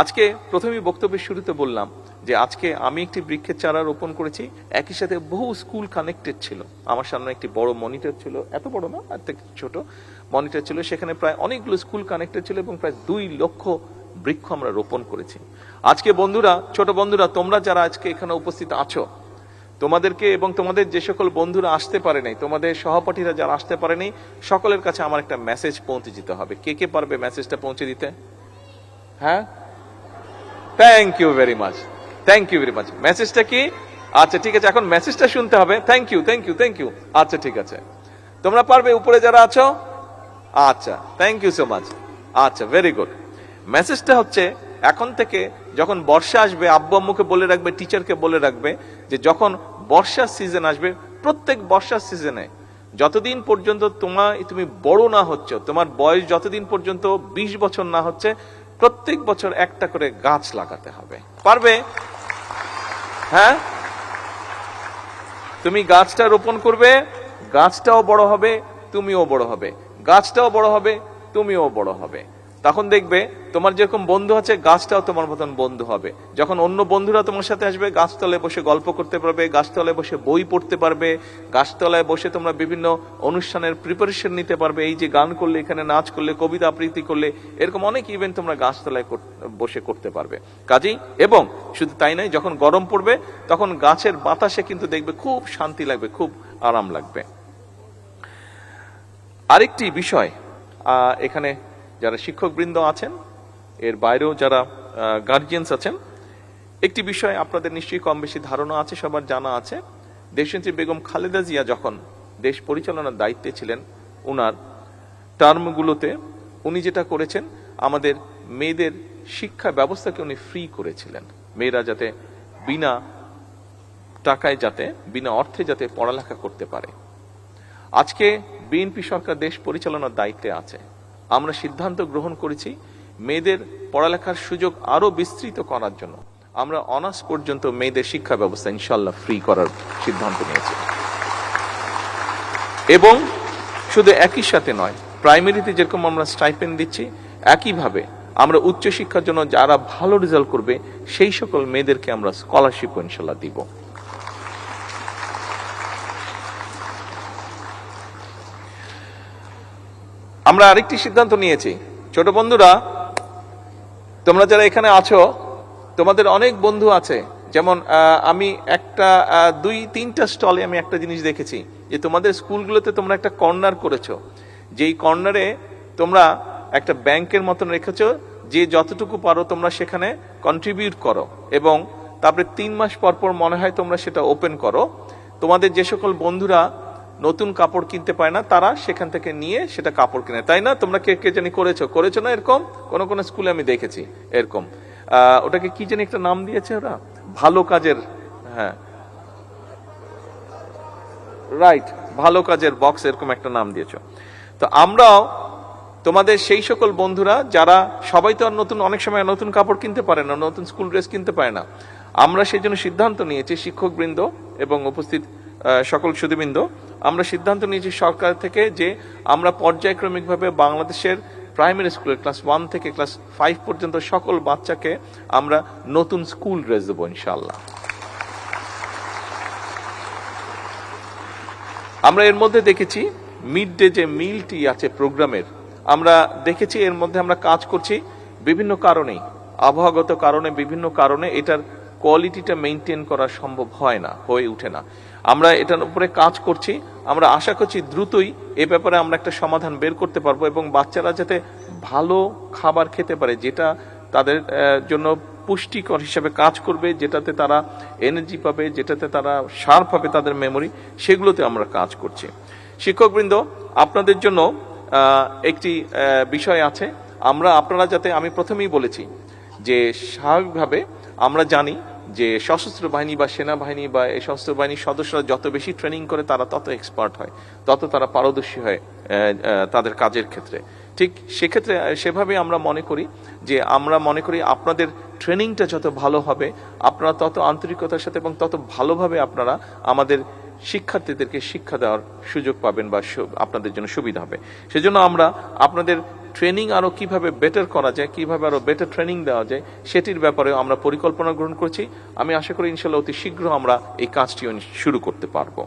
আজকে প্রথমেই বক্তব্যের শুরুতে বললাম যে আজকে আমি একটি বৃক্ষের চারা রোপণ করেছি, একই সাথে বহু স্কুল কানেক্টেড ছিল। আমার সামনে একটি বড় মনিটর ছিল, এত বড় না, এর থেকে ছোট মনিটর ছিল, সেখানে প্রায় অনেকগুলো স্কুল কানেক্টেড ছিল এবং প্রায় 2 লক্ষ বৃক্ষ আমরা রোপণ করেছি। আজকে বন্ধুরা, ছোট বন্ধুরা, তোমরা যারা আজকে এখানে উপস্থিত আছো, তোমাদেরকে এবং তোমাদের যে সকল বন্ধুরা আসতে পারে নাই, তোমাদের সহপাঠীরা যারা আসতে পারেনি, সকলের কাছে আমার একটা মেসেজ পৌঁছে দিতে হবে। কে কে পারবে মেসেজটা পৌঁছে দিতে? হ্যাঁ, thank you very much, thank you very much. মেসেজটা কি? আচ্ছা ঠিক আছে, এখন মেসেজটা শুনতে হবে। Thank you, thank you, thank you. আচ্ছা ঠিক আছে, তোমরা পারবে উপরে যারা আছো? আচ্ছা, থ্যাংক ইউ সো মাচ। আচ্ছা, ভেরি গুড। মেসেজটা হচ্ছে, এখন থেকে যখন বর্ষা আসবে, আব্বু আম্মুকে বলে রাখবে, টিচারকে বলে রাখবে যে যখন বর্ষার সিজন আসবে, প্রত্যেক বর্ষার সিজনে যতদিন পর্যন্ত তুমি বড় না হচ্ছ, তোমার বয়স যতদিন পর্যন্ত 20 বছর না হচ্ছে, প্রত্যেক বছর একটা করে গাছ লাগাতে হবে। পারবে? হ্যাঁ, তুমি গাছটা রোপণ করবে, গাছটাও বড় হবে, তুমিও বড় হবে, গাছটাও বড় হবে, তুমিও বড় হবে। তখন দেখবে তোমার যেরকম বন্ধু আছে, গাছটাও তোমার মতন বন্ধু হবে। যখন অন্য বন্ধুরা তোমার সাথে আসবে, গাছতলায় বসে গল্প করতে পারবে, গাছতলায় বসে বই পড়তে পারবে, গাছতলায় বসে তোমরা বিভিন্ন অনুষ্ঠানের প্রিপারেশন নিতে পারবে। এই যে গান করলে, এখানে নাচ করলে, কবিতা আবৃত্তি করলে, এরকম অনেক ইভেন্ট তোমরা গাছতলায় বসে করতে পারবে। কাজেই, এবং শুধু তাই নয়, যখন গরম পড়বে তখন গাছের বাতাসে কিন্তু দেখবে খুব শান্তি লাগবে, খুব আরাম লাগবে। আরেকটি বিষয়, এখানে যারা শিক্ষকবৃন্দ আছেন, এর বাইরেও যারা গার্জিয়ানস আছেন, একটি বিষয় আপনাদের নিশ্চয়ই কম বেশি ধারণা আছে, সবার জানা আছে। দেশনেত্রী বেগম খালেদা জিয়া যখন দেশ পরিচালনার দায়িত্বে ছিলেন, উনার টার্মগুলোতে উনি যেটা করেছেন, আমাদের মেয়েদের শিক্ষা ব্যবস্থাকে উনি ফ্রি করেছিলেন। মেয়েরা যাতে বিনা টাকায়, যাতে বিনা অর্থে যাতে পড়ালেখা করতে পারে। আজকে বিএনপি সরকার দেশ পরিচালনার দায়িত্বে আছে। আমরা সিদ্ধান্ত গ্রহণ করেছি মেয়েদের পড়ালেখার সুযোগ আরো বিস্তৃত করার জন্য। আমরা অনার্স পর্যন্ত মেয়েদের শিক্ষা ব্যবস্থা ইনশাল্লাহ ফ্রি করার সিদ্ধান্ত নিয়েছি। এবং শুধু একই সাথে নয়, প্রাইমারিতে যেরকম আমরা স্টাইপেন্ড দিচ্ছি, একইভাবে আমরা উচ্চশিক্ষার জন্য যারা ভালো রেজাল্ট করবে সেই সকল মেয়েদেরকে আমরা স্কলারশিপ ইনশাল্লাহ দিব। আমরা আরেকটি সিদ্ধান্ত নিয়েছি, ছোট বন্ধুরা, তোমরা যারা এখানে আছো, তোমাদের অনেক বন্ধু আছে। যেমন আমি একটা 2-3টা স্টলে আমি একটা জিনিস দেখেছি, যে তোমাদের স্কুলগুলোতে তোমরা একটা কর্নার করেছো, যেই কর্নারে তোমরা একটা ব্যাংকের মতন রেখেছো, যে যতটুকু পারো তোমরা সেখানে কন্ট্রিবিউট করো, এবং তারপরে 3 মাস পর পর মনে হয় তোমরা সেটা ওপেন করো। তোমাদের যে সকল বন্ধুরা নতুন কাপড় কিনতে পায় না, তারা সেখান থেকে নিয়ে সেটা কাপড় কিনে, তাই না? তোমরা কে কে জানি করেছো না এরকম? কোন কোন স্কুলে আমি দেখেছি এরকম। ওটাকে কি জানি একটা নাম দিয়েছে ওরা, ভালো কাজের, হ্যাঁ রাইট, ভালো কাজের বক্স, এরকম একটা নাম দিয়েছো। তো আমরাও তোমাদের সেই সকল বন্ধুরা যারা, সবাই তো আর নতুন, অনেক সময় নতুন কাপড় কিনতে পারে না, নতুন স্কুল ড্রেস কিনতে পারে না, আমরা সেই জন্য সিদ্ধান্ত নিয়েছি, শিক্ষকবৃন্দ এবং উপস্থিত সকল সুধীবৃন্দ, আমরা সিদ্ধান্ত নিয়েছি সরকার থেকে, যে আমরা পর্যায়ক্রমিকভাবে বাংলাদেশের প্রাইমারি স্কুলের ক্লাস 1 থেকে ক্লাস 5 পর্যন্ত সকল বাচ্চাকে আমরা নতুন স্কুল ড্রেস দেবো ইনশাআল্লাহ। আমরা এর মধ্যে দেখেছি মিড ডে যে মিলটি আছে প্রোগ্রামের, আমরা দেখেছি এর মধ্যে আমরা কাজ করছি বিভিন্ন কারণেই, আবহাওয়াগত কারণে, বিভিন্ন কারণে এটার কোয়ালিটিটা মেনটেন করা সম্ভব হয় না, হয়ে ওঠে না। আমরা এটার উপরে কাজ করছি, আমরা আশা করছি দ্রুতই এ ব্যাপারে আমরা একটা সমাধান বের করতে পারবো, এবং বাচ্চারা যাতে ভালো খাবার খেতে পারে, যেটা তাদের জন্য পুষ্টিকর হিসেবে কাজ করবে, যেটাতে তারা এনার্জি পাবে, যেটাতে তারা শার্প হবে তাদের মেমোরি, সেগুলোতে আমরা কাজ করছি। শিক্ষকবৃন্দ, আপনাদের জন্য একটি বিষয় আছে, আপনারা যাতে, আমি প্রথমেই বলেছি যে স্বাভাবিকভাবে আমরা জানি যে সশস্ত্র বাহিনী বা সেনাবাহিনী বা এই সশস্ত্র বাহিনীর সদস্যরা যত বেশি ট্রেনিং করে তারা তত এক্সপার্ট হয়, তত তারা পারদর্শী হয় তাদের কাজের ক্ষেত্রে। ঠিক সেক্ষেত্রে সেভাবে আমরা মনে করি যে, আপনাদের ট্রেনিংটা যত ভালো হবে, আপনারা তত আন্তরিকতার সাথে এবং তত ভালোভাবে আপনারা আমাদের শিক্ষার্থীদেরকে শিক্ষা দেওয়ার সুযোগ পাবেন, বা আপনাদের জন্য সুবিধা হবে। সেজন্য আমরা আপনাদের ট্রেনিং আরো কিভাবে বেটার করা যায়, কিভাবে আরো বেটার ট্রেনিং দেওয়া যায়, সেটির ব্যাপারে আমরা পরিকল্পনা গ্রহণ করছি। আমি আশা করি ইনশাল্লাহ অতি শীঘ্র আমরা এই কাজটি শুরু করতে পারবো।